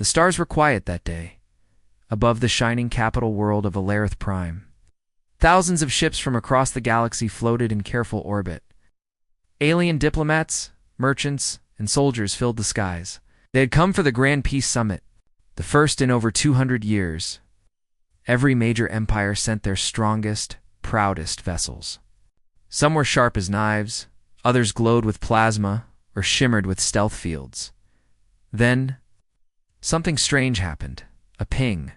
The stars were quiet that day, above the shining capital world of Alarith Prime. Thousands of ships from across the galaxy floated in careful orbit. Alien diplomats, merchants, and soldiers filled the skies. They had come for the Grand Peace Summit, the first in over 200 years. Every major empire sent their strongest, proudest vessels. Some were sharp as knives, others glowed with plasma or shimmered with stealth fields. Then, something strange happened. A ping,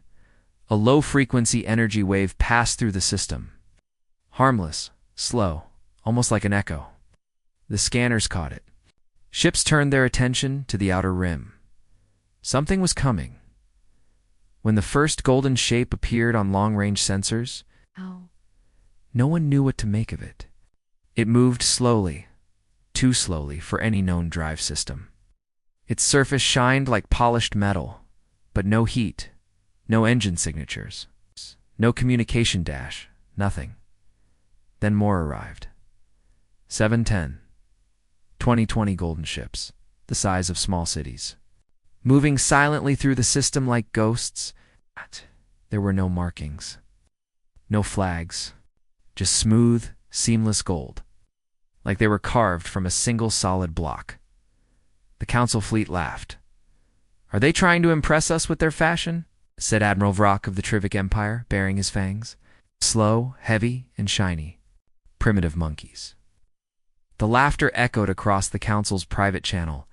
a low-frequency energy wave passed through the system. Harmless, slow, almost like an echo. The scanners caught it. Ships turned their attention to the outer rim. Something was coming. When the first golden shape appeared on long-range sensors, no one knew what to make of it. It moved slowly, too slowly for any known drive system. Its surface shined like polished metal, but no heat, no engine signatures, no communication dash, nothing. Then more arrived. 710. 2020 golden ships, the size of small cities. Moving silently through the system like ghosts, there were no markings, no flags, just smooth, seamless gold, like they were carved from a single solid block. The Council fleet laughed. "Are they trying to impress us with their fashion?" said Admiral Vrock of the Trivik Empire, baring his fangs. Slow, heavy, and shiny. Primitive monkeys. The laughter echoed across the Council's private channel.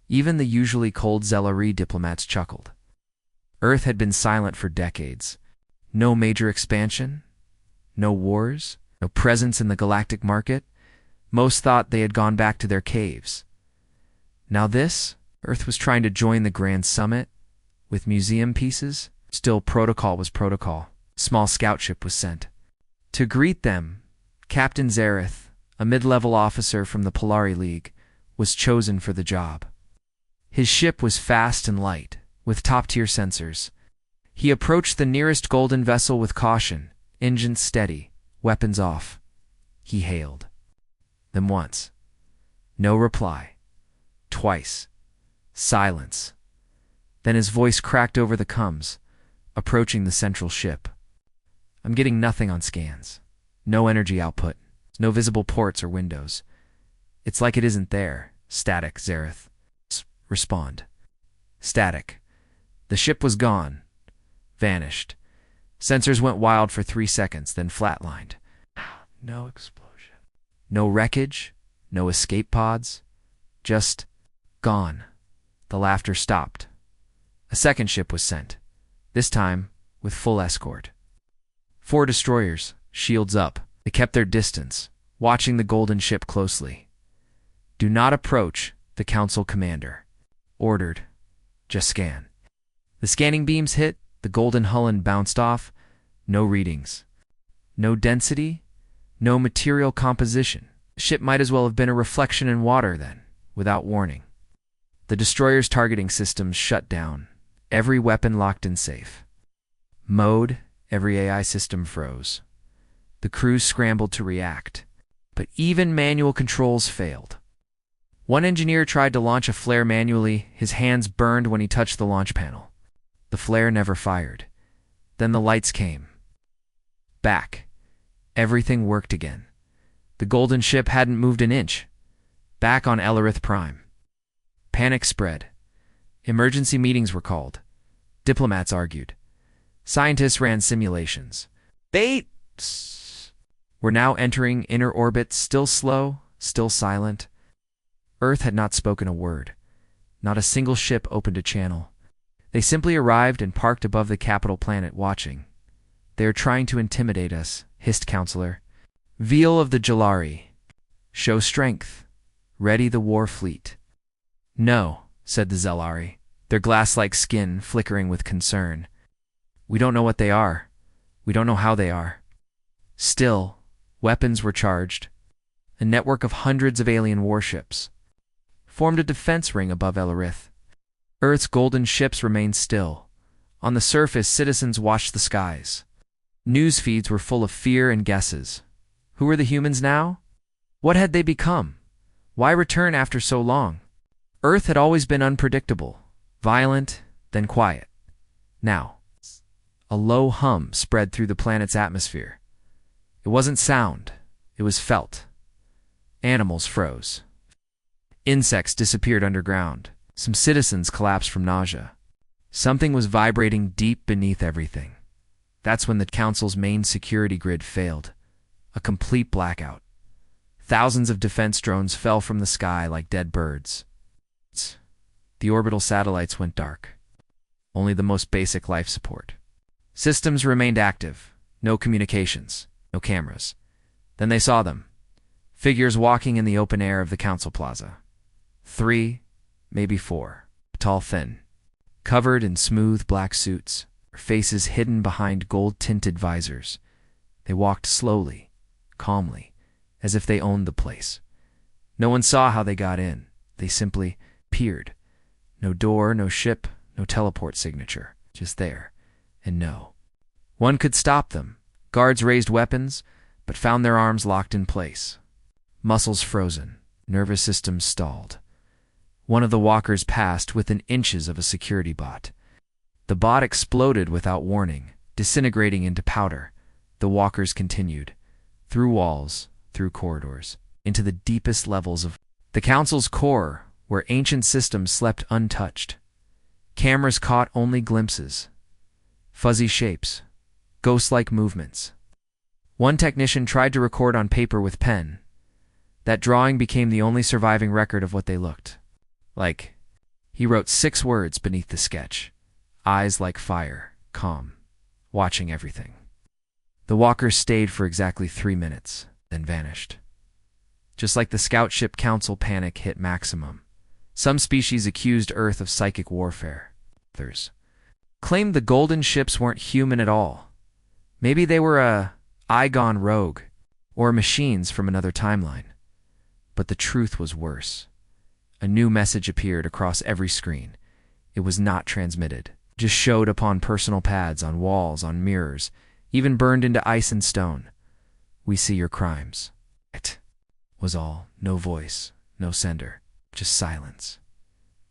Even the usually cold Zelari diplomats chuckled. Earth had been silent for decades. No major expansion, no wars, no presence in the galactic market. Most thought they had gone back to their caves. Now this, Earth was trying to join the Grand Summit with museum pieces. Still, protocol was protocol. Small scout ship was sent. To greet them, Captain Zareth, a mid-level officer from the Polari League, was chosen for the job. His ship was fast and light, with top-tier sensors. He approached the nearest golden vessel with caution, engines steady, weapons off. He hailed them once. No reply. Twice. Silence. Then his voice cracked over the comms, approaching the central ship. "I'm getting nothing on scans. No energy output. No visible ports or windows. It's like it isn't there. Static, Zareth." Respond. Static. The ship was gone. Vanished. Sensors went wild for 3 seconds, then flatlined. No explosion. No wreckage. No escape pods. Just gone. The laughter stopped. A second ship was sent, this time with full escort. 4 destroyers, shields up. They kept their distance, watching the golden ship closely. "Do not approach," the Council commander ordered. "Just scan." The scanning beams hit, the golden hull bounced off. No readings. No density, no material composition. The ship might as well have been a reflection in water then, without warning. The destroyer's targeting systems shut down. Every weapon locked in safe. Mode, every AI system froze. The crews scrambled to react, but even manual controls failed. One engineer tried to launch a flare manually. His hands burned when he touched the launch panel. The flare never fired. Then the lights came. Back. Everything worked again. The golden ship hadn't moved an inch. Back on Alarith Prime. Panic spread. Emergency meetings were called. Diplomats argued. Scientists ran simulations. They were now entering inner orbit, still slow, still silent. Earth had not spoken a word. Not a single ship opened a channel. They simply arrived and parked above the capital planet, watching. "They are trying to intimidate us," hissed Counselor. "Veal of the Jalari. Show strength. Ready the war fleet." "No," said the Zelari, their glass-like skin flickering with concern. "We don't know what they are. We don't know how they are." Still, weapons were charged. A network of hundreds of alien warships formed a defense ring above Alarith. Earth's golden ships remained still. On the surface, citizens watched the skies. News feeds were full of fear and guesses. Who were the humans now? What had they become? Why return after so long? Earth had always been unpredictable, violent, then quiet. Now, a low hum spread through the planet's atmosphere. It wasn't sound, it was felt. Animals froze. Insects disappeared underground. Some citizens collapsed from nausea. Something was vibrating deep beneath everything. That's when the Council's main security grid failed. A complete blackout. Thousands of defense drones fell from the sky like dead birds. The orbital satellites went dark. Only the most basic life support. Systems remained active. No communications. No cameras. Then they saw them. Figures walking in the open air of the Council Plaza. 3, maybe 4. Tall, thin. Covered in smooth black suits. Their faces hidden behind gold-tinted visors. They walked slowly, calmly, as if they owned the place. No one saw how they got in. They simply peered. No door, no ship, no teleport signature. Just there. And no. One could stop them. Guards raised weapons, but found their arms locked in place. Muscles frozen. Nervous systems stalled. One of the walkers passed within inches of a security bot. The bot exploded without warning, disintegrating into powder. The walkers continued. Through walls, through corridors, into the deepest levels of the Council's core, where ancient systems slept untouched. Cameras caught only glimpses. Fuzzy shapes. Ghost-like movements. One technician tried to record on paper with pen. That drawing became the only surviving record of what they looked like. He wrote 6 words beneath the sketch. Eyes like fire, calm, watching everything. The walkers stayed for exactly 3 minutes, then vanished. Just like the scout ship Council panic hit maximum. Some species accused Earth of psychic warfare. Others claimed the golden ships weren't human at all. Maybe they were a Igon rogue, or machines from another timeline. But the truth was worse. A new message appeared across every screen. It was not transmitted, just showed upon personal pads, on walls, on mirrors, even burned into ice and stone. We see your crimes. It was all. No voice, no sender, just silence.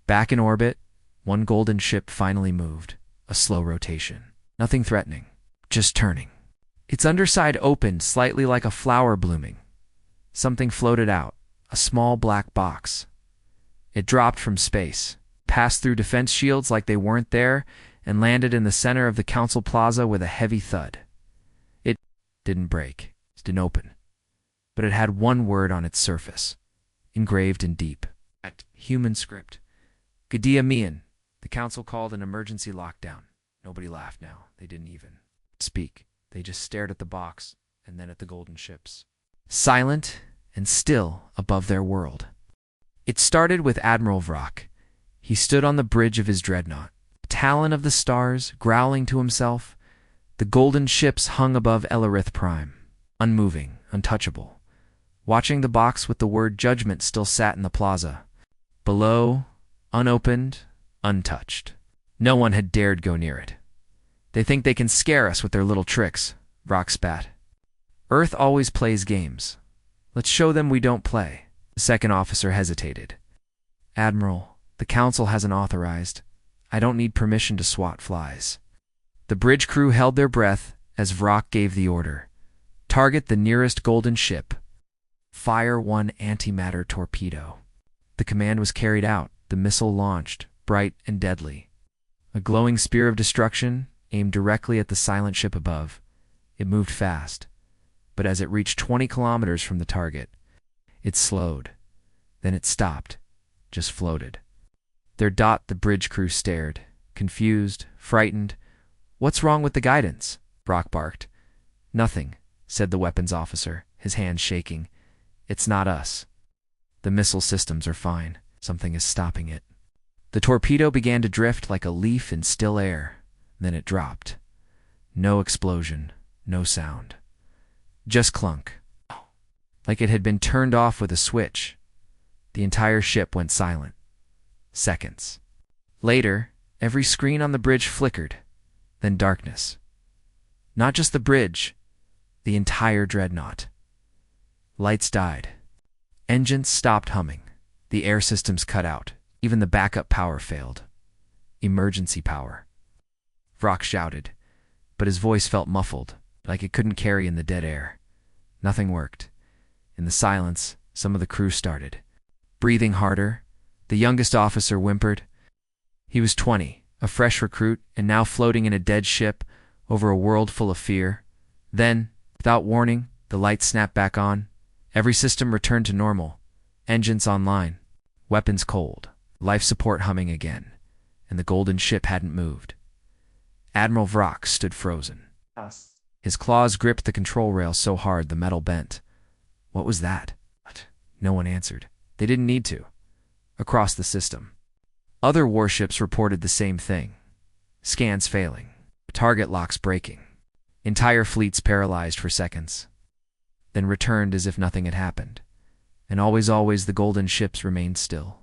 Back in orbit, one golden ship finally moved. A slow rotation. Nothing threatening, just turning. Its underside opened slightly like a flower blooming. Something floated out, a small black box. It dropped from space, passed through defense shields like they weren't there, and landed in the center of the Council Plaza with a heavy thud. It didn't break, it didn't open. But it had one word on its surface, engraved in deep, at human script. Gadia Mian. The Council called an emergency lockdown. Nobody laughed now. They didn't even speak. They just stared at the box and then at the golden ships. Silent and still above their world. It started with Admiral Vrak. He stood on the bridge of his dreadnought, talon of the stars, growling to himself. The golden ships hung above Elarith Prime, unmoving, untouchable. Watching the box with the word judgment still sat in the plaza. Below, unopened, untouched. No one had dared go near it. They think they can scare us with their little tricks, Vrak spat. Earth always plays games. Let's show them we don't play. The second officer hesitated. Admiral, the Council hasn't authorized. I don't need permission to swat flies. The bridge crew held their breath as Vrak gave the order. Target the nearest golden ship. Fire one antimatter torpedo. The command was carried out. The missile launched, bright and deadly. A glowing spear of destruction aimed directly at the silent ship above. It moved fast, but as it reached 20 kilometers from the target, it slowed. Then it stopped, just floated. The bridge crew stared, confused, frightened. What's wrong with the guidance? Brock barked. Nothing, said the weapons officer, his hands shaking. It's not us. The missile systems are fine. Something is stopping it. The torpedo began to drift like a leaf in still air. Then it dropped. No explosion, no sound. Just clunk. Like it had been turned off with a switch. The entire ship went silent. Seconds. Later, every screen on the bridge flickered. Then darkness. Not just the bridge, the entire dreadnought. Lights died. Engines stopped humming. The air systems cut out. Even the backup power failed. Emergency power. Vrock shouted, but his voice felt muffled, like it couldn't carry in the dead air. Nothing worked. In the silence, some of the crew started breathing harder. The youngest officer whimpered. He was 20, a fresh recruit, and now floating in a dead ship over a world full of fear. Then, without warning, the lights snapped back on. Every system returned to normal. Engines online. Weapons cold. Life support humming again. And the golden ship hadn't moved. Admiral Vrock stood frozen. His claws gripped the control rail so hard the metal bent. What was that? No one answered. They didn't need to. Across the system, other warships reported the same thing. Scans failing. Target locks breaking. Entire fleets paralyzed for seconds. Then returned as if nothing had happened. And always the golden ships remained still.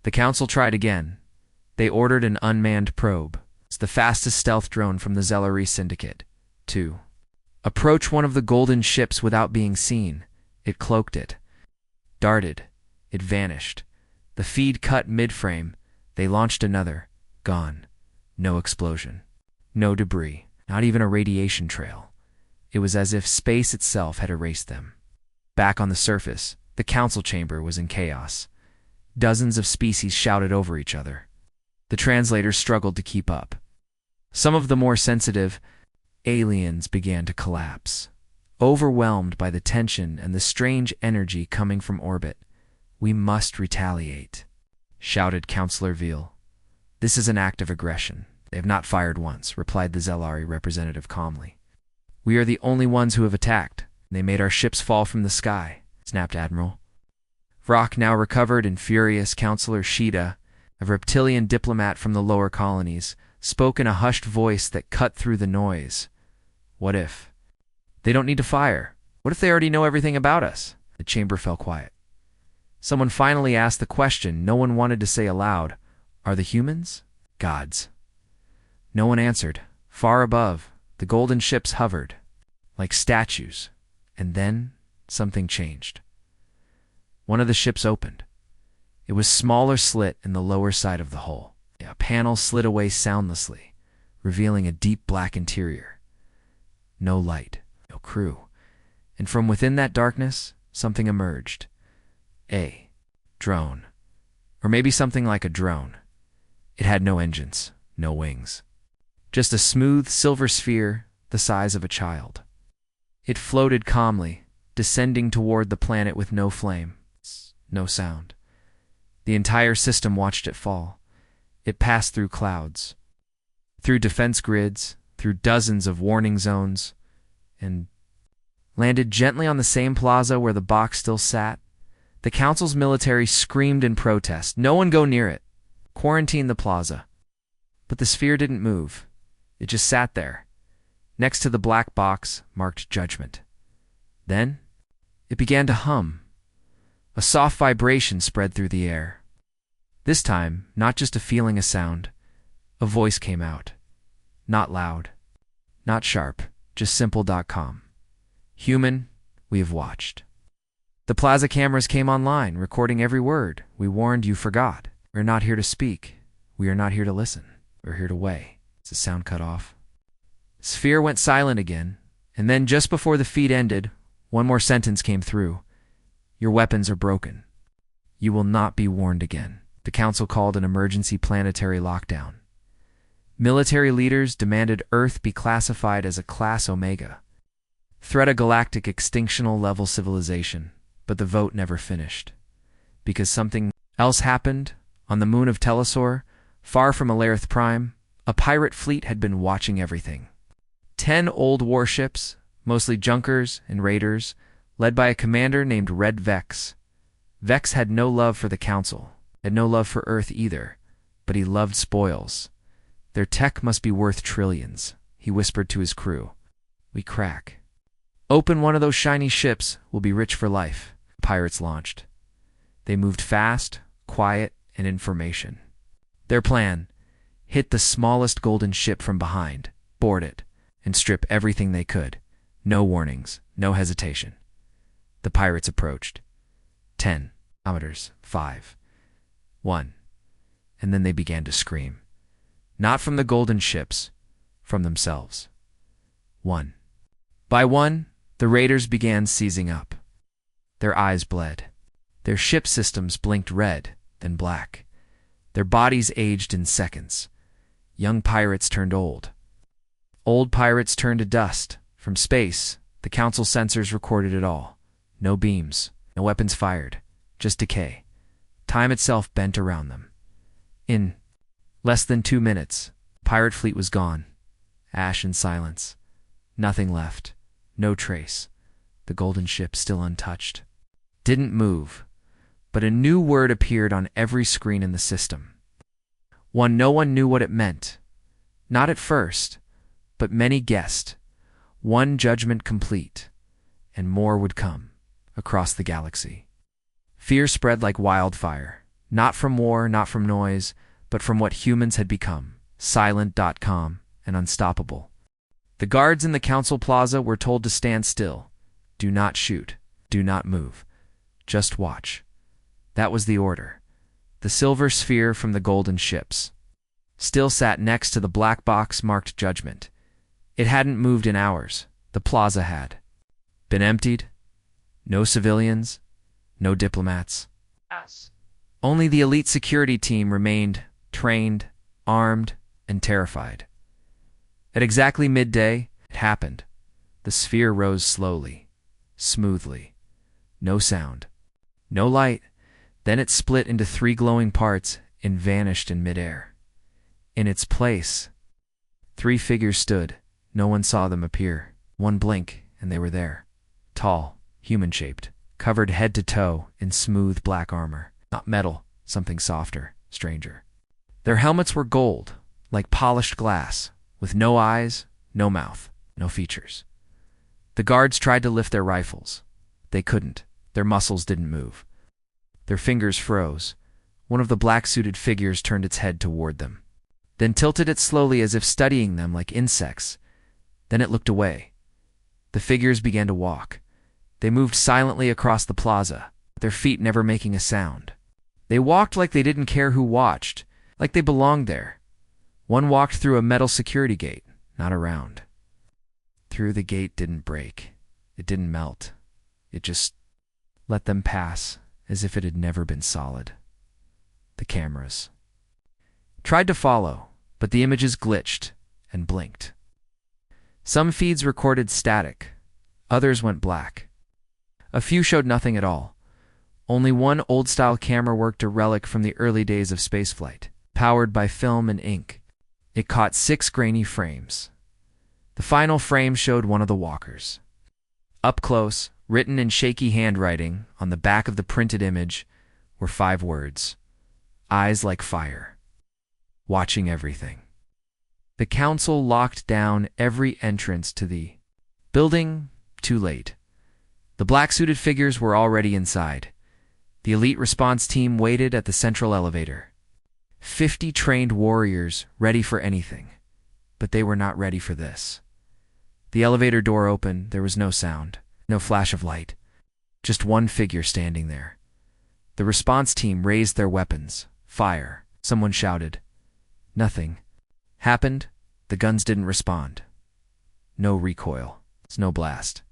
The Council tried again. They ordered an unmanned probe. It's the fastest stealth drone from the Zellery Syndicate. To approach one of the golden ships without being seen. It cloaked it. Darted. It vanished. The feed cut mid-frame. They launched another. Gone. No explosion. No debris. Not even a radiation trail. It was as if space itself had erased them. Back on the surface, the council chamber was in chaos. Dozens of species shouted over each other. The translators struggled to keep up. Some of the more sensitive aliens began to collapse, overwhelmed by the tension and the strange energy coming from orbit. "We must retaliate," shouted Councillor Veal. "This is an act of aggression." "They have not fired once," replied the Zelari representative calmly. "We are the only ones who have attacked. They made our ships fall from the sky," snapped Admiral. Vrock now recovered and furious. Councillor Sheeta, a reptilian diplomat from the lower colonies, spoke in a hushed voice that cut through the noise. "What if? They don't need to fire. What if they already know everything about us?" The chamber fell quiet. Someone finally asked the question no one wanted to say aloud. "Are the humans gods?" No one answered. Far above, the golden ships hovered, like statues, and then something changed. One of the ships opened. It was a smaller slit in the lower side of the hull. A panel slid away soundlessly, revealing a deep black interior. No light, no crew. And from within that darkness, something emerged. A drone. Or maybe something like a drone. It had no engines, no wings. Just a smooth silver sphere the size of a child. It floated calmly, descending toward the planet with no flame, no sound. The entire system watched it fall. It passed through clouds, through defense grids, through dozens of warning zones, and landed gently on the same plaza where the box still sat. The Council's military screamed in protest. "No one go near it. Quarantine the plaza." But the sphere didn't move. It just sat there, next to the black box marked Judgment. Then it began to hum. A soft vibration spread through the air. This time, not just a feeling, a sound. A voice came out. Not loud, not sharp, just simple.com. "Human, we have watched." The plaza cameras came online, recording every word. "We warned you, forgot. We're not here to speak. We are not here to listen. We're here to weigh." Is the sound cut off? Sphere went silent again, and then just before the feed ended, one more sentence came through. "Your weapons are broken. You will not be warned again." The Council called an emergency planetary lockdown. Military leaders demanded Earth be classified as a Class Omega. Threat a galactic extinctional level civilization, but the vote never finished. Because something else happened on the moon of Telesor, far from Alerith Prime. A pirate fleet had been watching everything. 10 old warships, mostly junkers and raiders, led by a commander named Red Vex. Vex had no love for the Council, had no love for Earth either, but he loved spoils. "Their tech must be worth trillions," he whispered to his crew. "We crack. Open one of those shiny ships, we'll be rich for life." Pirates launched. They moved fast, quiet, and in formation. Their plan: hit the smallest golden ship from behind, board it, and strip everything they could. No warnings, no hesitation. The pirates approached. 10 kilometers, 5, 1, and then they began to scream. Not from the golden ships, from themselves. One by one, the raiders began seizing up. Their eyes bled. Their ship systems blinked red, then black. Their bodies aged in seconds. Young pirates turned old. Old pirates turned to dust. From space, the Council sensors recorded it all. No beams, no weapons fired, just decay. Time itself bent around them. In less than 2 minutes, the pirate fleet was gone. Ash and silence. Nothing left. No trace. The golden ship still untouched. Didn't move, but a new word appeared on every screen in the system. One no one knew what it meant. Not at first, but many guessed. One judgment complete, and more would come across the galaxy. Fear spread like wildfire, not from war, not from noise, but from what humans had become, silent, calm, and unstoppable. The guards in the Council Plaza were told to stand still. Do not shoot. Do not move. Just watch. That was the order. The silver sphere from the golden ships still sat next to the black box marked Judgment. It hadn't moved in hours. The plaza had been emptied. No civilians. No diplomats. Only the elite security team remained, trained, armed, and terrified. At exactly midday, it happened. The sphere rose slowly, smoothly. No sound. No light. Then it split into 3 glowing parts and vanished in midair. In its place, 3 figures stood. No one saw them appear. One blink, and they were there. Tall, human-shaped, covered head to toe in smooth black armor. Not metal, something softer, stranger. Their helmets were gold, like polished glass, with no eyes, no mouth, no features. The guards tried to lift their rifles. They couldn't. Their muscles didn't move. Their fingers froze. One of the black-suited figures turned its head toward them, then tilted it slowly as if studying them like insects. Then it looked away. The figures began to walk. They moved silently across the plaza, their feet never making a sound. They walked like they didn't care who watched, like they belonged there. One walked through a metal security gate, not around. Through the gate didn't break. It didn't melt. It just let them pass as if it had never been solid. The cameras tried to follow, but the images glitched and blinked. Some feeds recorded static. Others went black. A few showed nothing at all. Only one old-style camera worked, a relic from the early days of spaceflight, powered by film and ink. It caught 6 grainy frames. The final frame showed one of the walkers. Up close, written in shaky handwriting on the back of the printed image, were 5 words. Eyes like fire. Watching everything. The Council locked down every entrance to the building too late. The black-suited figures were already inside. The elite response team waited at the central elevator. 50 trained warriors ready for anything. But they were not ready for this. The elevator door opened. There was no sound, no flash of light. Just one figure standing there. The response team raised their weapons. Fire. Someone shouted. Nothing happened. The guns didn't respond. No recoil. No blast.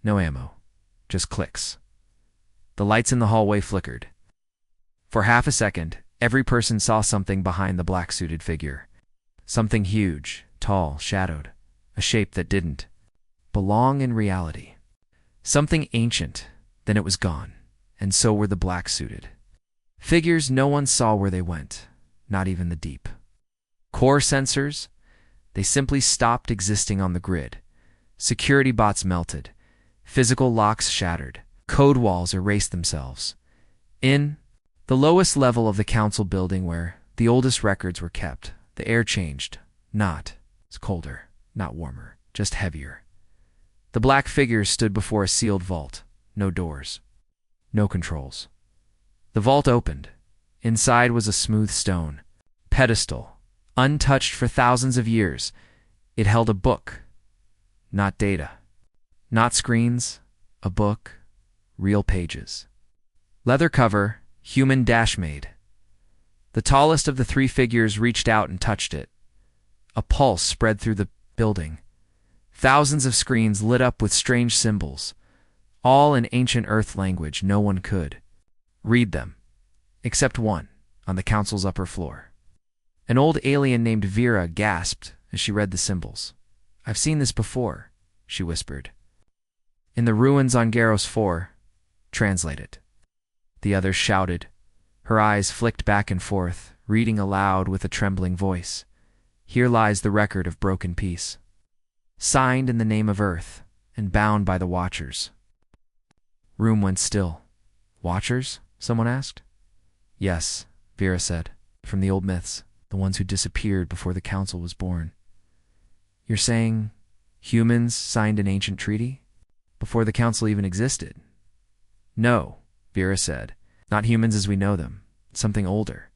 No ammo. Just clicks. The lights in the hallway flickered. For half a second, every person saw something behind the black-suited figure. Something huge, tall, shadowed. A shape that didn't belong in reality. Something ancient. Then it was gone. And so were the black-suited figures. No one saw where they went. Not even the deep core sensors. They simply stopped existing on the grid. Security bots melted. Physical locks shattered. Code walls erased themselves. In the lowest level of the Council building where the oldest records were kept, the air changed. It's colder, not warmer, just heavier. The black figures stood before a sealed vault. No doors. No controls. The vault opened. Inside was a smooth stone pedestal, untouched for thousands of years. It held a book. Not data. Not screens. A book. Real pages. Leather cover. Human dash made. The tallest of the 3 figures reached out and touched it. A pulse spread through the building. Thousands of screens lit up with strange symbols, all in ancient Earth language no one could read them, except one, on the council's upper floor. An old alien named Vera gasped as she read the symbols. "I've seen this before," she whispered. "In the ruins on Garros 4, translate it." The others shouted. Her eyes flicked back and forth, reading aloud with a trembling voice. "Here lies the record of broken peace, signed in the name of Earth and bound by the Watchers." Room went still. "Watchers?" someone asked. "Yes," Vera said, "from the old myths, the ones who disappeared before the council was born." "You're saying humans signed an ancient treaty? Before the council even existed?" "No," Vera said. "Not humans as we know them. Something older."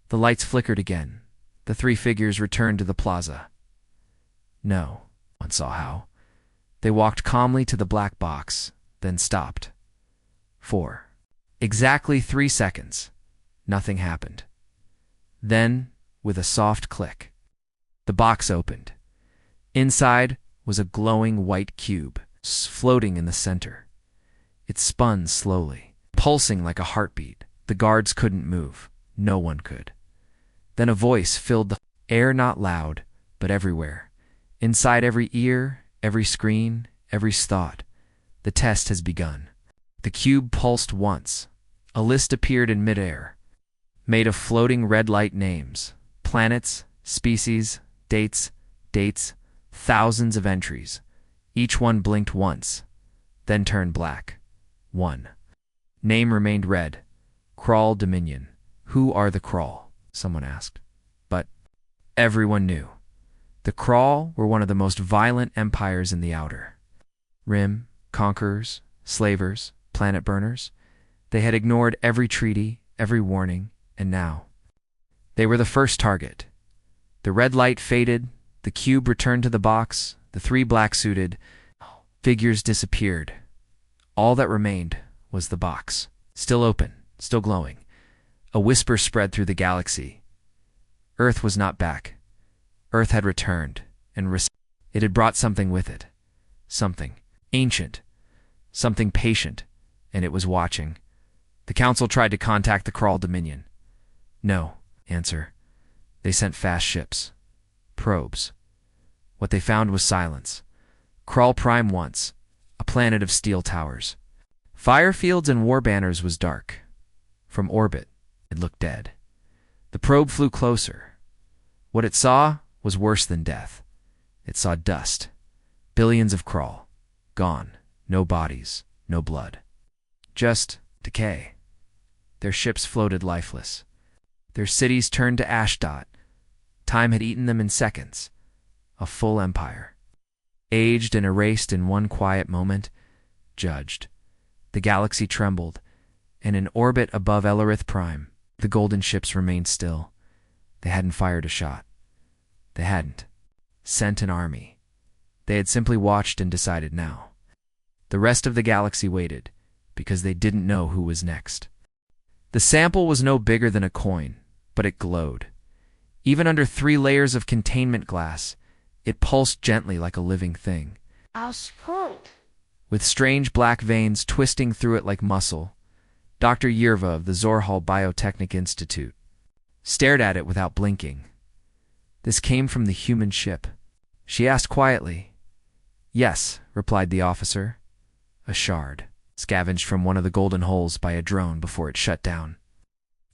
The lights flickered again. The three figures returned to the plaza. No one saw how. They walked calmly to the black box, then stopped. 4. Exactly 3 seconds. Nothing happened. Then, with a soft click, the box opened. Inside was a glowing white cube, floating in the center. It spun slowly, pulsing like a heartbeat. The guards couldn't move. No one could. Then a voice filled the air, not loud, but everywhere. Inside every ear, every screen, every thought. "The test has begun." The cube pulsed once. A list appeared in midair, made of floating red light names, planets, species, dates, thousands of entries. Each one blinked once, then turned black. 1. Name remained red. Crawl Dominion. "Who are the Crawl?" someone asked. But everyone knew. The Crawl were one of the most violent empires in the Outer Rim, conquerors, slavers, planet burners. They had ignored every treaty, every warning, and now they were the first target. The red light faded, the cube returned to the box, the three black-suited figures disappeared. All that remained was the box, still open, still glowing. A whisper spread through the galaxy. Earth was not back. Earth had returned, and it had brought something with it. Something ancient, something patient, and it was watching. The council tried to contact the Crawl Dominion. No answer. They sent fast ships, probes. What they found was silence. Crawl Prime once, a planet of steel towers. Fire fields and war banners was dark. From orbit, it looked dead. The probe flew closer. What it saw was worse than death. It saw dust. Billions of Crawl. Gone. No bodies. No blood. Just decay. Their ships floated lifeless. Their cities turned to ash dot. Time had eaten them in seconds. A full empire. Aged and erased in one quiet moment. Judged. The galaxy trembled, and in orbit above Elarith Prime, the golden ships remained still. They hadn't fired a shot. They hadn't sent an army. They had simply watched and decided now. The rest of the galaxy waited, because they didn't know who was next. The sample was no bigger than a coin, but it glowed. Even under 3 layers of containment glass, it pulsed gently like a living thing. With strange black veins twisting through it like muscle, Dr. Yerva of the Zorhal Biotechnic Institute stared at it without blinking. This came from the human ship. She asked quietly. "Yes," replied the officer. "A shard, scavenged from one of the golden holes by a drone before it shut down.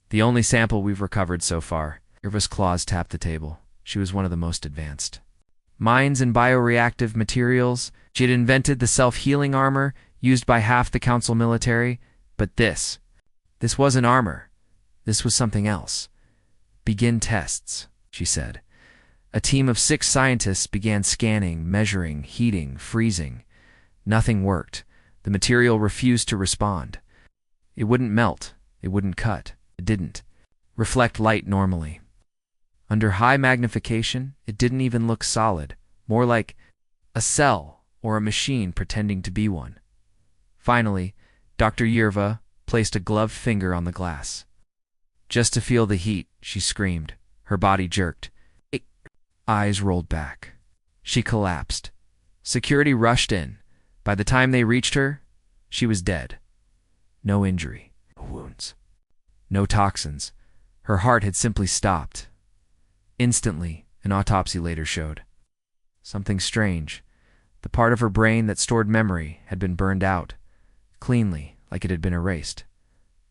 The only sample we've recovered so far." Yerva's claws tapped the table. She was one of the most advanced. Minds and bioreactive materials. She had invented the self-healing armor used by half the council military. But this wasn't armor. This was something else. "Begin tests," she said. A team of 6 scientists began scanning, measuring, heating, freezing. Nothing worked. The material refused to respond. It wouldn't melt. It wouldn't cut. It didn't reflect light normally. Under high magnification, it didn't even look solid, more like a cell or a machine pretending to be one. Finally, Dr. Yerva placed a gloved finger on the glass. "Just to feel the heat," she screamed. Her body jerked. eyes rolled back. She collapsed. Security rushed in. By the time they reached her, she was dead. No injury, no wounds, no toxins. Her heart had simply stopped. Instantly, an autopsy later showed something strange. The part of her brain that stored memory had been burned out, cleanly, like it had been erased.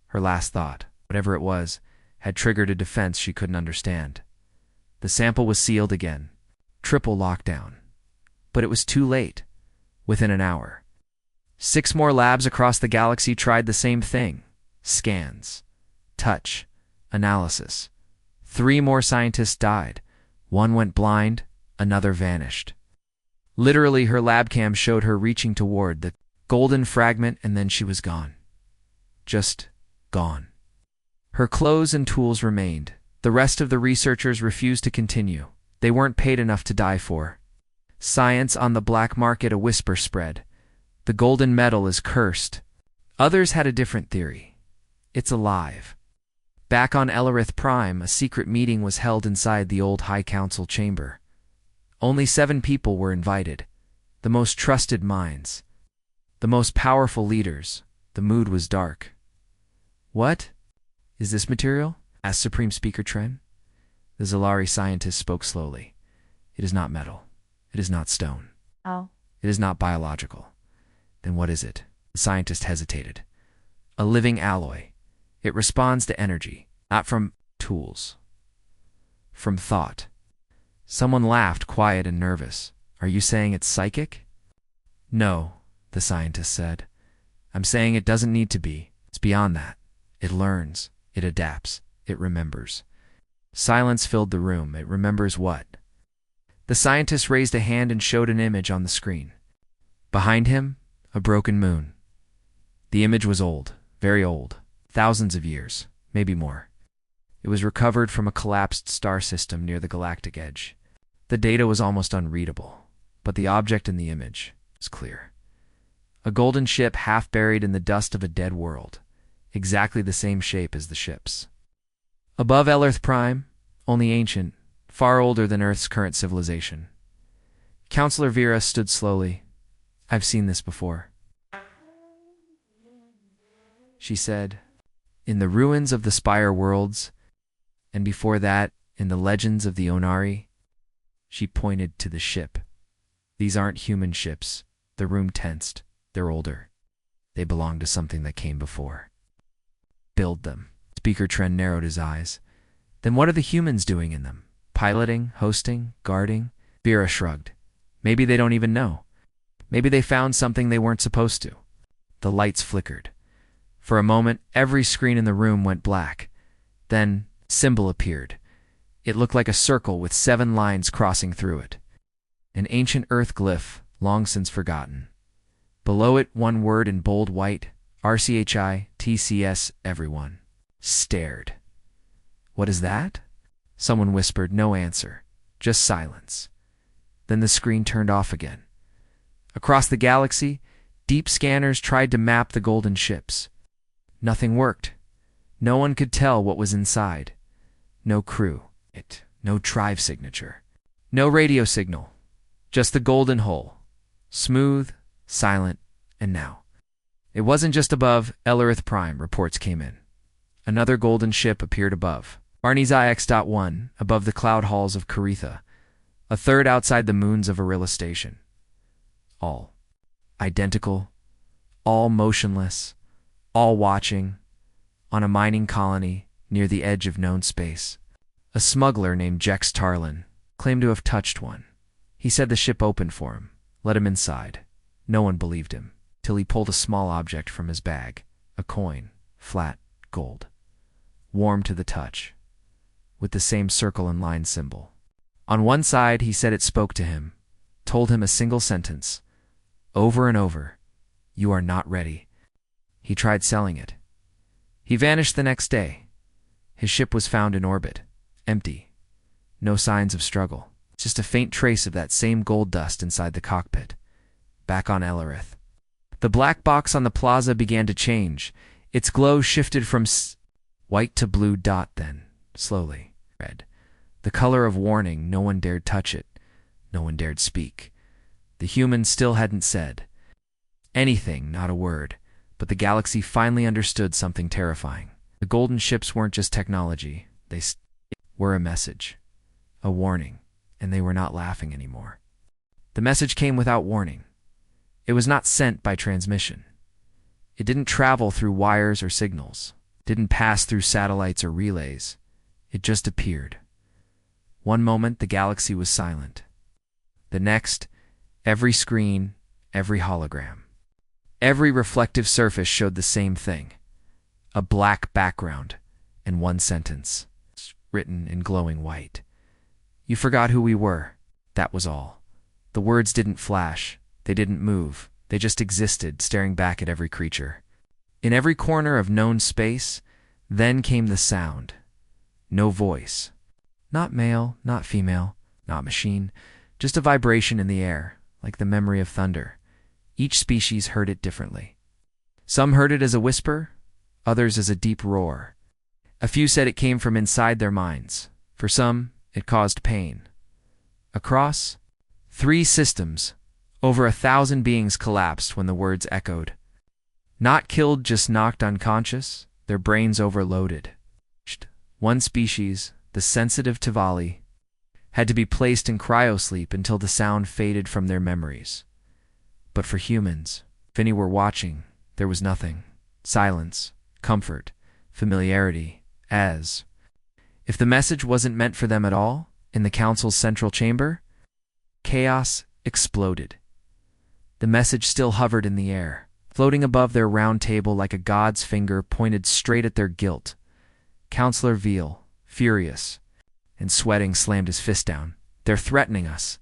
Her last thought, whatever it was, had triggered a defense she couldn't understand. The sample was sealed again. Triple lockdown. But it was too late. Within an hour. 6 more labs across the galaxy tried the same thing. Scans. Touch. Analysis. 3 more scientists died. 1 went blind, another vanished. Literally, her lab cam showed her reaching toward the golden fragment, and then she was gone. Just gone. Her clothes and tools remained. The rest of the researchers refused to continue. They weren't paid enough to die for. Science on the black market, a whisper spread. The golden metal is cursed. Others had a different theory. It's alive. Back on Elarith Prime, a secret meeting was held inside the old High Council chamber. Only 7 people were invited. The most trusted minds. The most powerful leaders. The mood was dark. "What is this material?" asked Supreme Speaker Tren. The Zalari scientist spoke slowly. "It is not metal. It is not stone. Oh. It is not biological. Then what is it?" The scientist hesitated. "A living alloy. It responds to energy, not from tools. From thought." Someone laughed, quiet and nervous. "Are you saying it's psychic?" "No," the scientist said. "I'm saying it doesn't need to be. It's beyond that. It learns. It adapts. It remembers." Silence filled the room. "It remembers what?" The scientist raised a hand and showed an image on the screen. Behind him, a broken moon. The image was old, very old, thousands of years, maybe more. It was recovered from a collapsed star system near the galactic edge. The data was almost unreadable, but the object in the image was clear. A golden ship half buried in the dust of a dead world, exactly the same shape as the ships. Above Elarith Prime, only ancient, far older than Earth's current civilization. Counselor Vera stood slowly. "I've seen this before," she said. "In the ruins of the Spire worlds, and before that, in the legends of the Onari." She pointed to the ship. "These aren't human ships." The room tensed. "They're older. They belong to something that came before." "Build them." Speaker Tren narrowed his eyes. "Then what are the humans doing in them? Piloting, hosting, guarding?" Vera shrugged. "Maybe they don't even know. Maybe they found something they weren't supposed to." The lights flickered. For a moment, every screen in the room went black. Then, a symbol appeared. It looked like a circle with 7 lines crossing through it. An ancient Earth glyph, long since forgotten. Below it, 1 word in bold white, RCHI, TCS, everyone stared. "What is that?" Someone whispered. No answer, just silence. Then the screen turned off again. Across the galaxy, deep scanners tried to map the golden ships. Nothing worked. No one could tell what was inside. No crew, no tribe signature, no radio signal, just the golden hull, smooth, silent, and now. It wasn't just above Elarith Prime, reports came in. Another golden ship appeared above, Barney's IX.1, above the cloud halls of Caritha, a third outside the moons of Arilla Station. All identical, all motionless, all watching, on a mining colony near the edge of known space. A smuggler named Jex Tarlin claimed to have touched one. He said the ship opened for him, let him inside. No one believed him, till he pulled a small object from his bag, a coin, flat, gold, warm to the touch, with the same circle and line symbol. On one side, he said it spoke to him, told him a single sentence, over and over, "You are not ready." He tried selling it. He vanished the next day. His ship was found in orbit, empty. No signs of struggle, just a faint trace of that same gold dust inside the cockpit. Back on Elarith. The black box on the plaza began to change. Its glow shifted from white to blue dot, then, slowly, red. The color of warning, no one dared touch it. No one dared speak. The humans still hadn't said anything, not a word, but the galaxy finally understood something terrifying. The golden ships weren't just technology. They were a message, a warning, and they were not laughing anymore. The message came without warning. It was not sent by transmission. It didn't travel through wires or signals. It didn't pass through satellites or relays. It just appeared. One moment, the galaxy was silent. The next, every screen, every hologram, every reflective surface showed the same thing. A black background and one sentence, written in glowing white. You forgot who we were. That was all. The words didn't flash. They didn't move. They just existed, staring back at every creature. In every corner of known space, then came the sound. No voice. Not male, not female, not machine. Just a vibration in the air, like the memory of thunder. Each species heard it differently. Some heard it as a whisper, others as a deep roar. A few said it came from inside their minds. For some, it caused pain. Across 3 systems, over 1,000 beings collapsed when the words echoed. Not killed, just knocked unconscious, their brains overloaded. One species, the sensitive Tivali, had to be placed in cryosleep until the sound faded from their memories. But for humans, if any were watching, there was nothing. Silence, comfort, familiarity, as if the message wasn't meant for them at all. In the council's central chamber, chaos exploded. The message still hovered in the air, floating above their round table like a god's finger pointed straight at their guilt. Counselor Veal, furious and sweating, slammed his fist down. They're threatening us.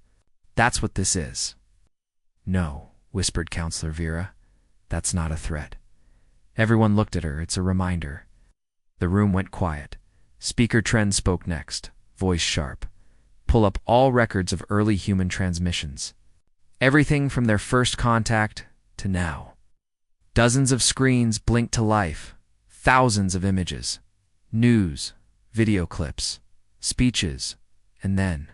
That's what this is. No, whispered Counselor Vera. That's not a threat. Everyone looked at her. It's a reminder. The room went quiet. Speaker Trend spoke next, voice sharp. Pull up all records of early human transmissions. Everything from their first contact to now. Dozens of screens blinked to life. Thousands of images. News, video clips, speeches, and then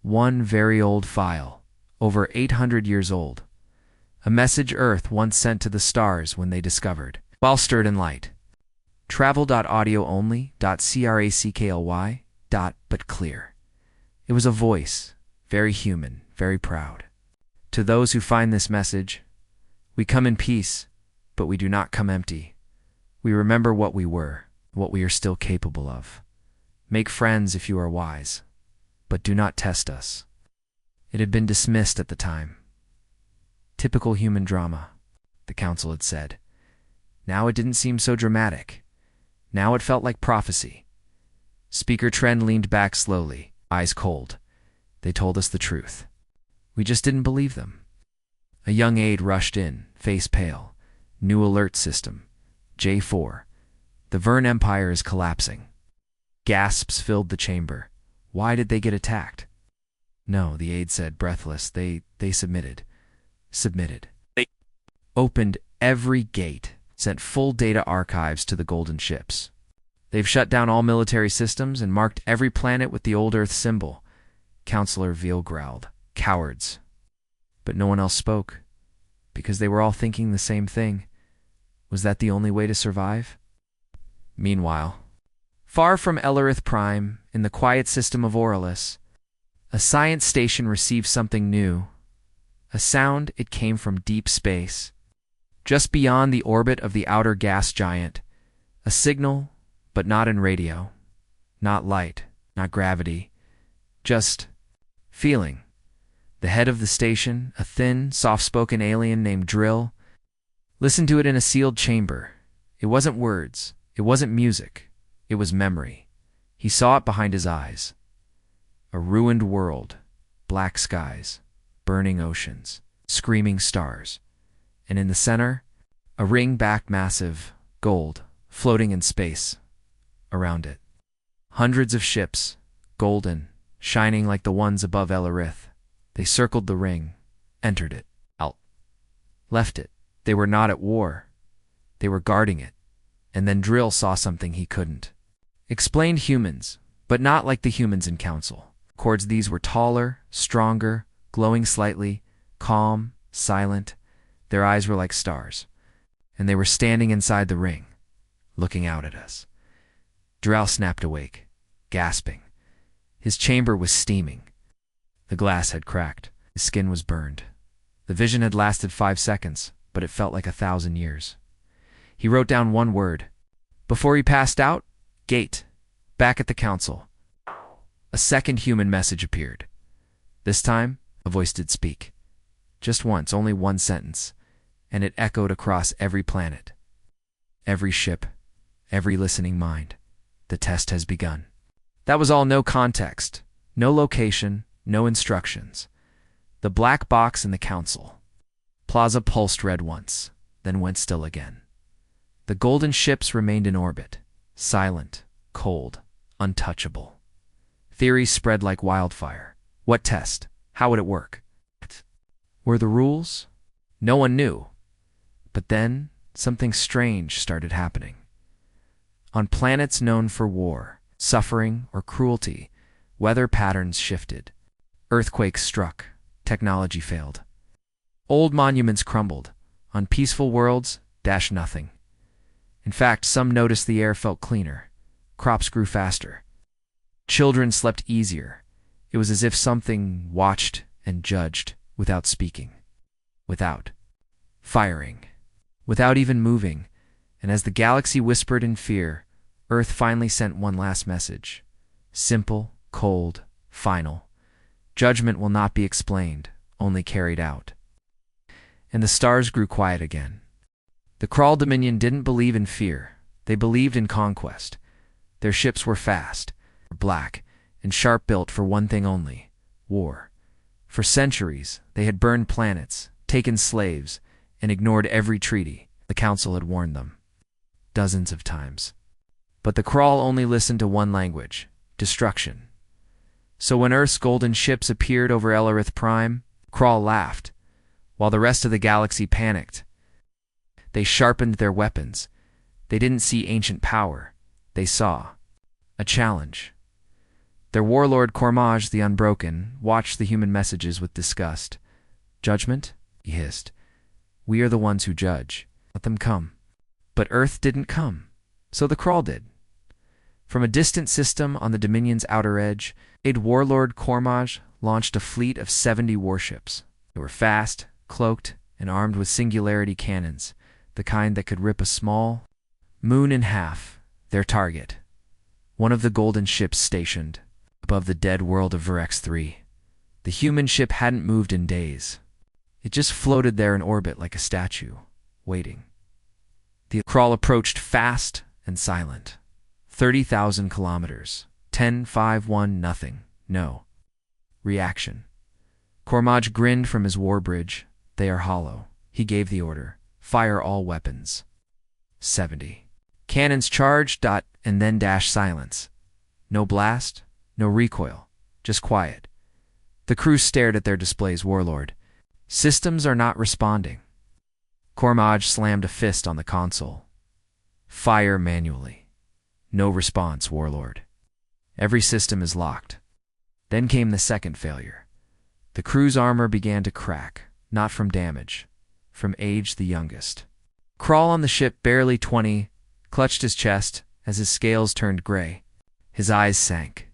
one very old file, over 800 years old. A message Earth once sent to the stars when they discovered, while stirred in light. Travel.audio only, .crackly, but clear. It was a voice, very human, very proud. To those who find this message, we come in peace, but we do not come empty. We remember what we were, what we are still capable of. Make friends if you are wise, but do not test us. It had been dismissed at the time. Typical human drama, the council had said. Now it didn't seem so dramatic. Now it felt like prophecy. Speaker Trend leaned back slowly, eyes cold. They told us the truth. We just didn't believe them. A young aide rushed in, face pale. New alert system. J4. The Vern Empire is collapsing. Gasps filled the chamber. Why did they get attacked? No, the aide said, breathless. They submitted. They opened every gate, sent full data archives to the golden ships. They've shut down all military systems and marked every planet with the old Earth symbol. Counselor Veal growled. Cowards. But no one else spoke, because they were all thinking the same thing. Was that the only way to survive? Meanwhile, far from Ellerith Prime, in the quiet system of Aurelus, a science station received something new. A sound. It came from deep space, just beyond the orbit of the outer gas giant. A signal, but not in radio. Not light, not gravity. Just feeling. The head of the station, a thin, soft-spoken alien named Drill, listened to it in a sealed chamber. It wasn't words. It wasn't music. It was memory. He saw it behind his eyes. A ruined world, black skies, burning oceans, screaming stars. And in the center, a ring-backed massive, gold, floating in space. Around it, hundreds of ships, golden, shining like the ones above Ellerith. They circled the ring, entered it, out, left it. They were not at war. They were guarding it. And then Drill saw something he couldn't. Explained humans, but not like the humans in council. Cords these were taller, stronger, glowing slightly, calm, silent. Their eyes were like stars, and they were standing inside the ring, looking out at us. Drow snapped awake, gasping. His chamber was steaming. The glass had cracked. His skin was burned. The vision had lasted 5 seconds, but it felt like 1,000 years. He wrote down one word. Before he passed out, gate. Back at the council. A second human message appeared. This time, a voice did speak. Just once, only one sentence, and it echoed across every planet, every ship, every listening mind. The test has begun. That was all. No context, no location, no instructions. The black box in the council. Plaza pulsed red once, then went still again. The golden ships remained in orbit, silent, cold, untouchable. Theories spread like wildfire. What test? How would it work? Were the rules? No one knew. But then, something strange started happening. On planets known for war, suffering, or cruelty, weather patterns shifted. Earthquakes struck. Technology failed. Old monuments crumbled. On peaceful worlds, nothing. In fact, some noticed the air felt cleaner. Crops grew faster. Children slept easier. It was as if something watched and judged without speaking, without firing, without even moving. And as the galaxy whispered in fear, Earth finally sent one last message. Simple, cold, final. Judgment will not be explained, only carried out. And the stars grew quiet again. The Krull Dominion didn't believe in fear. They believed in conquest. Their ships were fast, black, and sharp-built for one thing only: war. For centuries, they had burned planets, taken slaves, and ignored every treaty. The Council had warned them. Dozens of times. But the Krull only listened to one language: destruction. So when Earth's golden ships appeared over Ellerith Prime, Krull laughed, while the rest of the galaxy panicked. They sharpened their weapons. They didn't see ancient power. They saw a challenge. Their warlord Cormage the Unbroken watched the human messages with disgust. Judgment? He hissed. We are the ones who judge. Let them come. But Earth didn't come. So the Krull did. From a distant system on the Dominion's outer edge, warlord Cormage launched a fleet of 70 warships. They were fast, cloaked, and armed with singularity cannons, the kind that could rip a small moon in half. Their target, one of the golden ships stationed above the dead world of Virex 3. The human ship hadn't moved in days. It just floated there in orbit like a statue, waiting. The Krull approached fast and silent. 30,000 kilometers. 10-5-1 nothing. No. Reaction. Cormage grinned from his war bridge. They are hollow. He gave the order. Fire all weapons. 70. Cannons charged, and then silence. No blast, no recoil, just quiet. The crew stared at their display's warlord. Systems are not responding. Cormage slammed a fist on the console. Fire manually. No response, warlord. Every system is locked. Then came the second failure. The crew's armor began to crack, not from damage, from age the youngest. Krull on the ship, barely 20, clutched his chest as his scales turned gray. His eyes sank.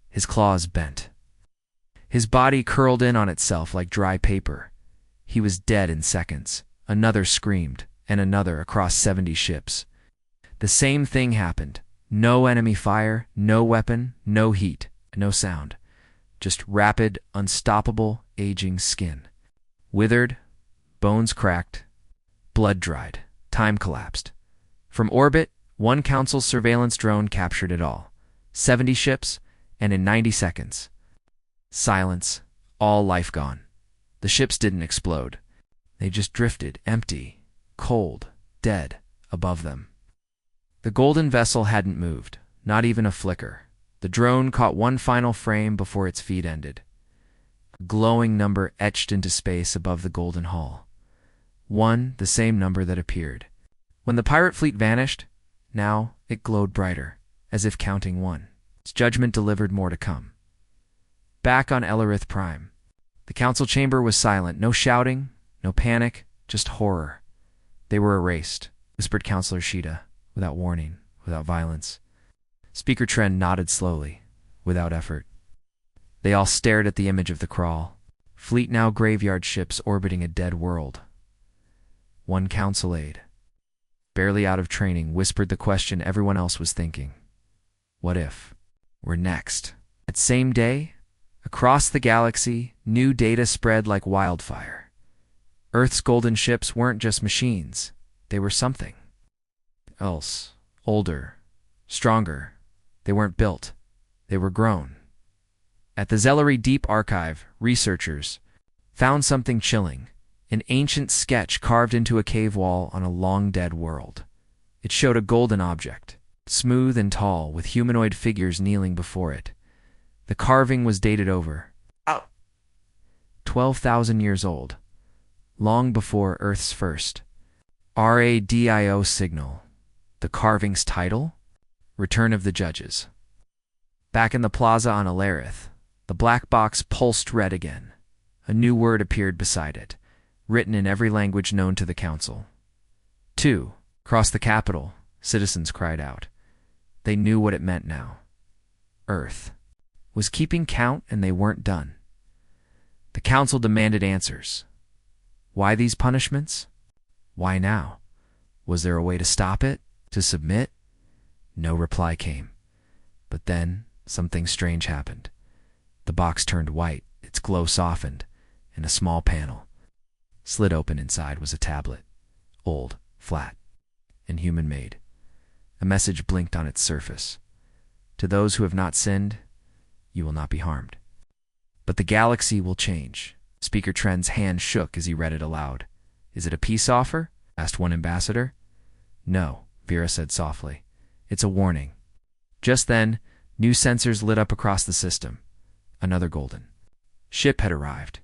His claws bent. His body curled in on itself like dry paper. He was dead in seconds. Another screamed, and another across 70 ships. The same thing happened. No enemy fire, no weapon, no heat, no sound. Just rapid, unstoppable, aging skin. Withered, bones cracked, blood dried, time collapsed. From orbit, one Council surveillance drone captured it all. 70 ships, and in 90 seconds. Silence, all life gone. The ships didn't explode. They just drifted, empty, cold, dead, above them. The golden vessel hadn't moved, not even a flicker. The drone caught one final frame before its feed ended. A glowing number etched into space above the golden hull. 1, the same number that appeared. When the pirate fleet vanished, now it glowed brighter, as if counting 1, Its judgment delivered more to come. Back on Elarith Prime, the council chamber was silent. No shouting, no panic, just horror. They were erased, whispered Counselor Sheeta, without warning, without violence. Speaker Tren nodded slowly, without effort. They all stared at the image of the crawl. Fleet now graveyard ships orbiting a dead world. One council aide, barely out of training, whispered the question everyone else was thinking. What if we're next? That same day, across the galaxy, new data spread like wildfire. Earth's golden ships weren't just machines. They were something else. Older, stronger. They weren't built. They were grown. At the Zellery Deep Archive, researchers found something chilling. An ancient sketch carved into a cave wall on a long-dead world. It showed a golden object, smooth and tall, with humanoid figures kneeling before it. The carving was dated over 12,000 years old, long before Earth's first radio signal. The carving's title? Return of the Judges. Back in the plaza on Alarith, the black box pulsed red again. A new word appeared beside it, written in every language known to the council. 2. Across the capital, citizens cried out. They knew what it meant now. Earth was keeping count, and they weren't done. The council demanded answers. Why these punishments? Why now? Was there a way to stop it? To submit? No reply came. But then something strange happened. The box turned white, its glow softened, and a small panel slid open. Inside was a tablet, old, flat, and human-made. A message blinked on its surface. To those who have not sinned, you will not be harmed. But the galaxy will change. Speaker Tren's hand shook as he read it aloud. Is it a peace offer? Asked one ambassador. No, Vera said softly. It's a warning. Just then, new sensors lit up across the system. Another golden ship had arrived.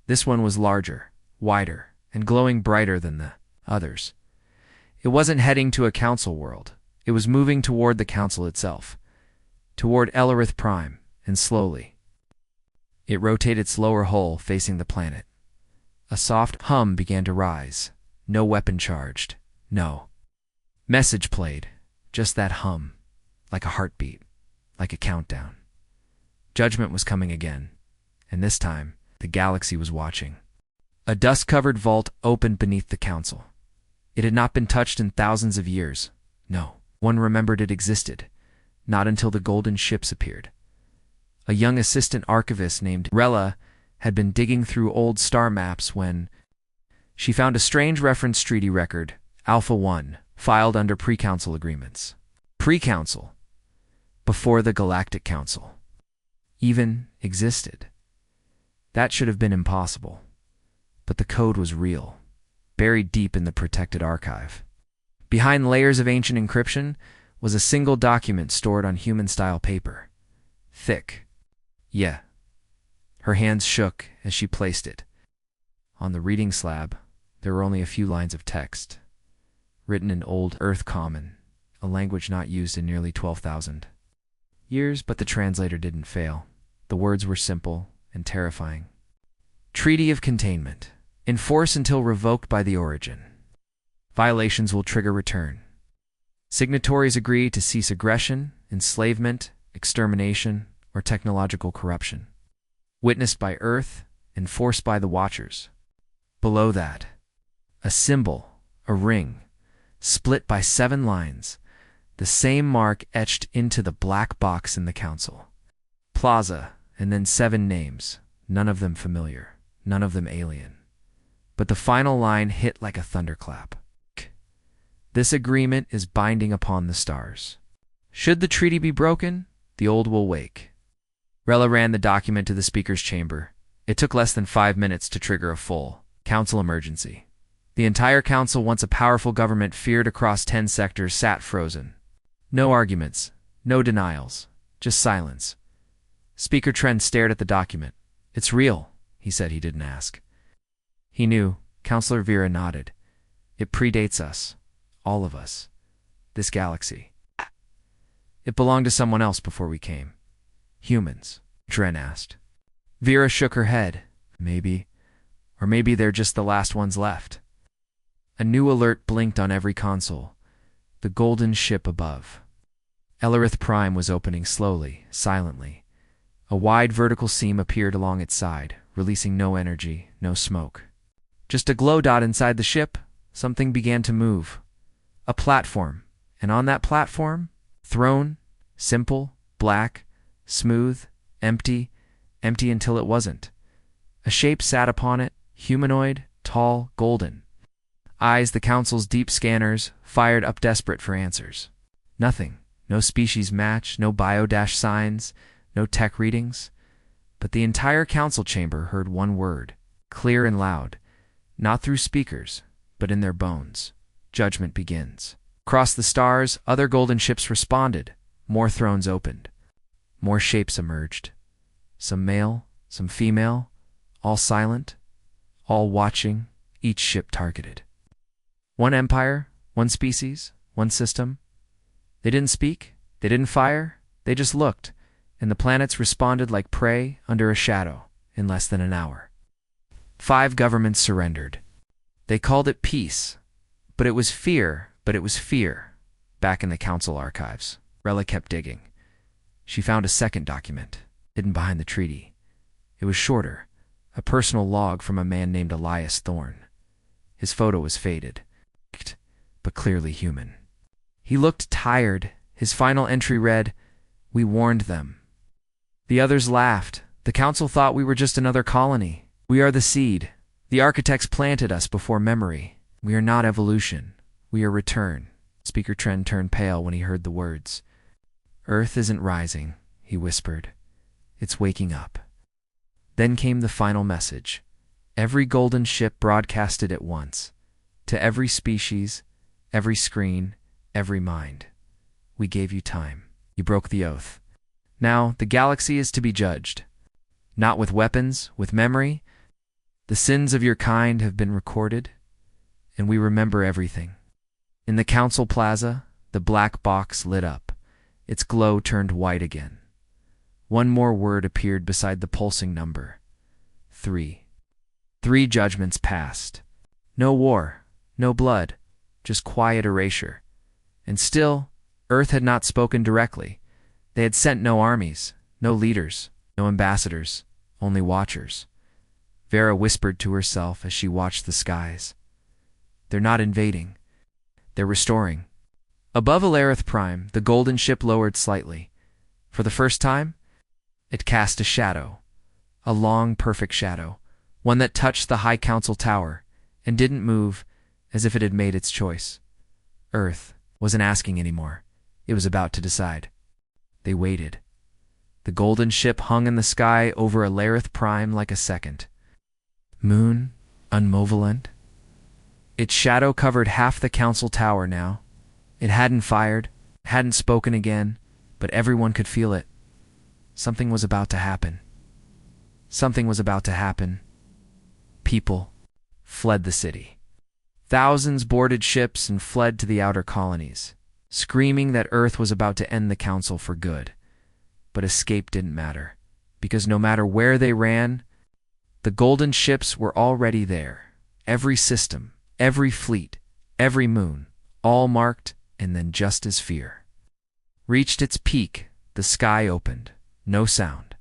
This one was larger, wider, and glowing brighter than the others. It wasn't heading to a council world. It was moving toward the council itself, toward Elarith Prime, and slowly. It rotated its lower hull facing the planet. A soft hum began to rise. No weapon charged. No message played. Just that hum, like a heartbeat, like a countdown. Judgment was coming again, and this time, the galaxy was watching. A dust-covered vault opened beneath the council. It had not been touched in thousands of years. No, one remembered it existed, not until the golden ships appeared. A young assistant archivist named Rella had been digging through old star maps when she found a strange reference treaty record, Alpha 1, filed under pre-council agreements. Pre-council, before the Galactic Council even existed. That should have been impossible. But the code was real, buried deep in the protected archive. Behind layers of ancient encryption was a single document stored on human-style paper. Thick. Yeah. Her hands shook as she placed it. On the reading slab, there were only a few lines of text, written in Old Earth Common, a language not used in nearly 12,000 years, but the translator didn't fail. The words were simple and terrifying. Treaty of Containment. In force until revoked by the Origin. Violations will trigger return. Signatories agree to cease aggression, enslavement, extermination, or technological corruption. Witnessed by Earth, enforced by the Watchers. Below that, a symbol, a ring, split by 7 lines, the same mark etched into the black box in the council. Plaza, and then 7 names, none of them familiar, none of them alien. But the final line hit like a thunderclap. This agreement is binding upon the stars. Should the treaty be broken, the old will wake. Rella ran the document to the speaker's chamber. It took less than 5 minutes to trigger a full council emergency. The entire council, once a powerful government feared across 10 sectors, sat frozen. No arguments, no denials, just silence. Speaker Tren stared at the document. It's real, he said. He didn't ask. He knew. Counselor Vera nodded. It predates us. All of us. This galaxy. It belonged to someone else before we came. Humans, Dren asked. Vera shook her head. Maybe. Or maybe they're just the last ones left. A new alert blinked on every console. The golden ship above. Elerith Prime was opening slowly, silently. A wide vertical seam appeared along its side, releasing no energy, no smoke. Just a glow dot inside the ship, something began to move. A platform, and on that platform, throne, simple, black, smooth, empty until it wasn't. A shape sat upon it, humanoid, tall, golden. Eyes, the Council's deep scanners, fired up desperate for answers. Nothing. No species match, no bio-dash signs, no tech readings. But the entire Council chamber heard one word, clear and loud, not through speakers, but in their bones. Judgment begins. Across the stars, other golden ships responded. More thrones opened. More shapes emerged. Some male, some female, all silent, all watching, each ship targeted. One empire, one species, one system. They didn't speak, they didn't fire, they just looked, and the planets responded like prey under a shadow in less than an hour. 5 governments surrendered. They called it peace, but it was fear, back in the Council archives. Rella kept digging. She found a second document, hidden behind the treaty. It was shorter, a personal log from a man named Elias Thorne. His photo was faded, but clearly human. He looked tired. His final entry read, "We warned them." The others laughed. The Council thought we were just another colony. We are the seed. The architects planted us before memory. We are not evolution. We are return. Speaker Tren turned pale when he heard the words. Earth isn't rising, he whispered. It's waking up. Then came the final message. Every golden ship broadcasted at once. To every species, every screen, every mind. We gave you time. You broke the oath. Now, the galaxy is to be judged. Not with weapons, with memory. The sins of your kind have been recorded, and we remember everything. In the Council Plaza, the black box lit up. Its glow turned white again. One more word appeared beside the pulsing number. 3. 3 judgments passed. No war, no blood, just quiet erasure. And still, Earth had not spoken directly. They had sent no armies, no leaders, no ambassadors, only watchers. Vera whispered to herself as she watched the skies. They're not invading. They're restoring. Above Alarith Prime, the golden ship lowered slightly. For the first time, it cast a shadow. A long, perfect shadow. One that touched the High Council Tower and didn't move, as if it had made its choice. Earth wasn't asking anymore. It was about to decide. They waited. The golden ship hung in the sky over Alarith Prime like a second. Moon, unmovalent. Its shadow covered half the Council Tower now. It hadn't fired, hadn't spoken again, but everyone could feel it. Something was about to happen. Something was about to happen. People fled the city. Thousands boarded ships and fled to the outer colonies, screaming that Earth was about to end the Council for good. But escape didn't matter, because no matter where they ran, the golden ships were already there. Every system, every fleet, every moon, all marked, and then just as fear reached its peak, the sky opened. No sound,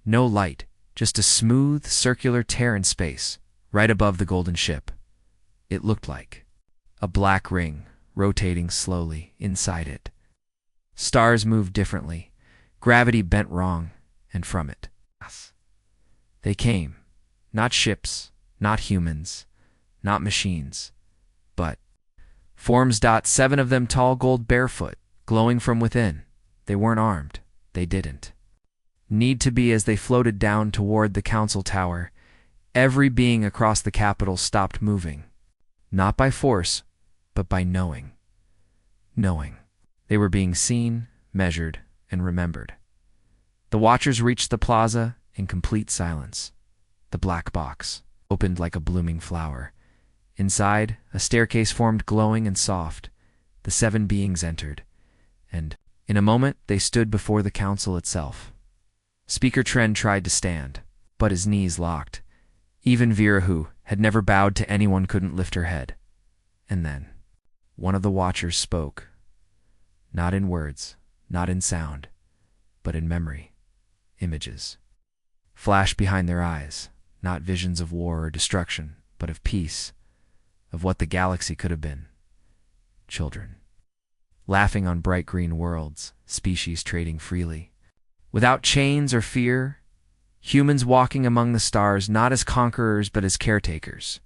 no light, just a smooth, circular tear in space, right above the golden ship. It looked like a black ring, rotating slowly inside it. Stars moved differently, gravity bent wrong, and from it, they came. Not ships, not humans, not machines, but forms. 7 of them tall, gold, barefoot, glowing from within. They weren't armed. They didn't need to be. As they floated down toward the Council Tower, every being across the capital stopped moving. Not by force, but by knowing. Knowing. They were being seen, measured, and remembered. The watchers reached the plaza in complete silence. The black box opened like a blooming flower. Inside, a staircase formed, glowing and soft. The 7 beings entered, and In a moment, they stood before the council itself. Speaker Trend tried to stand, but his knees locked. Even Vera, who had never bowed to anyone, couldn't lift her head. And then, one of the watchers spoke. Not in words, not in sound, but in memory. Images flashed behind their eyes, not visions of war or destruction, but of peace, of what the galaxy could have been. Children, laughing on bright green worlds, species trading freely, without chains or fear, humans walking among the stars not as conquerors but as caretakers.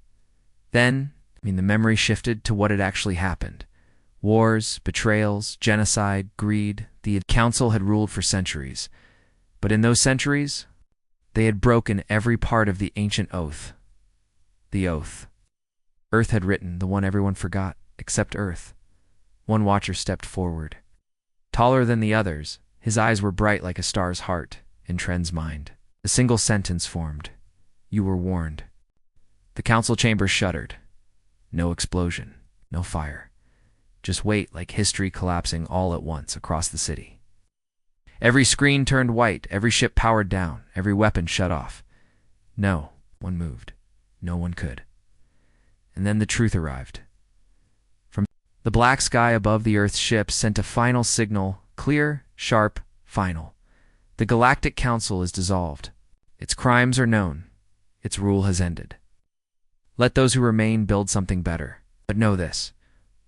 Then, the memory shifted to what had actually happened. Wars, betrayals, genocide, greed. The council had ruled for centuries. But in those centuries, they had broken every part of the ancient oath. The oath Earth had written, the one everyone forgot, except Earth. One watcher stepped forward. Taller than the others, his eyes were bright like a star's heart in Trend's mind. A single sentence formed. You were warned. The council chamber shuddered. No explosion, no fire. Just weight like history collapsing all at once across the city. Every screen turned white, every ship powered down, every weapon shut off. No one moved. No one could. And then the truth arrived. From the black sky above the Earth's ships sent a final signal, clear, sharp, final. The Galactic Council is dissolved. Its crimes are known. Its rule has ended. Let those who remain build something better. But know this.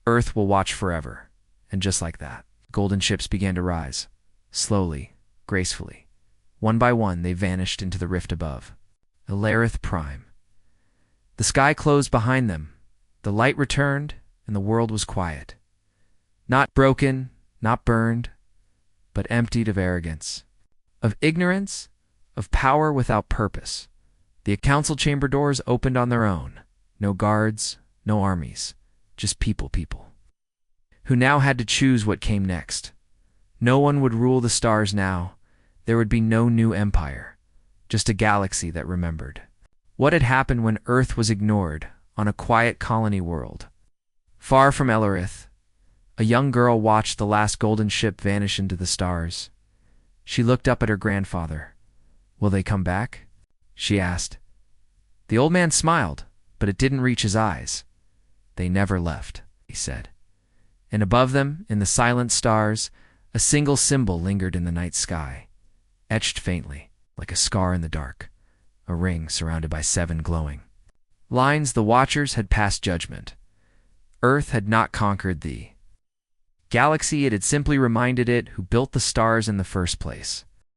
Earth will watch forever. And just like that, golden ships began to rise. Slowly, gracefully. One by one, they vanished into the rift above. Alarith Prime. The sky closed behind them. The light returned, and the world was quiet. Not broken, not burned, but emptied of arrogance, of ignorance, of power without purpose. The council chamber doors opened on their own. No guards, no armies, just people, who now had to choose what came next. No one would rule the stars now. There would be no new empire, just a galaxy that remembered. What had happened when Earth was ignored on a quiet colony world? Far from Alarith, a young girl watched the last golden ship vanish into the stars. She looked up at her grandfather. Will they come back? She asked. The old man smiled, but it didn't reach his eyes. They never left, he said. And above them, in the silent stars, a single symbol lingered in the night sky, etched faintly, like a scar in the dark, a ring surrounded by 7 glowing lines. The watchers had passed judgment. Earth had not conquered the galaxy, it had simply reminded it who built the stars in the first place.